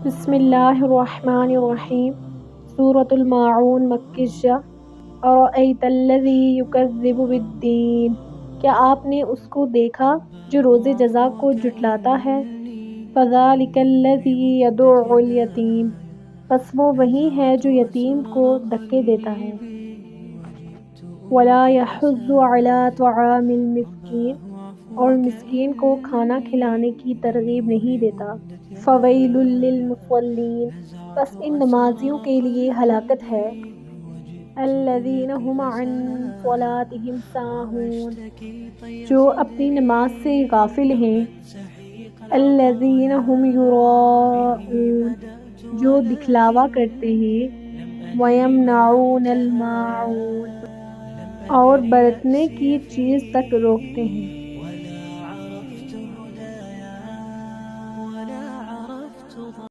بسم اللہ الرحمن الرحیم۔ سورۃ الماعون مکیہ۔ ارأیت الذی یکذب بالدین، کیا آپ نے اس کو دیکھا جو روز جزا کو جھٹلاتا ہے؟ فذلک الذی یدع الیتیم، پس وہ وہی ہے جو یتیم کو دھکے دیتا ہے۔ ولا یحض علی طعام المسکین، اور مسکین کو کھانا کھلانے کی ترغیب نہیں دیتا۔ فویل للمصلین، پس ان نمازیوں کے لیے ہلاکت ہے۔ الذین ھم عن صلاتہم ساہون، جو اپنی نماز سے غافل ہیں۔ الذین ھم یراءون، جو دکھلاوا کرتے ہیں۔ ویمنعون الماعون، اور برتنے کی چیز تک روکتے ہیں۔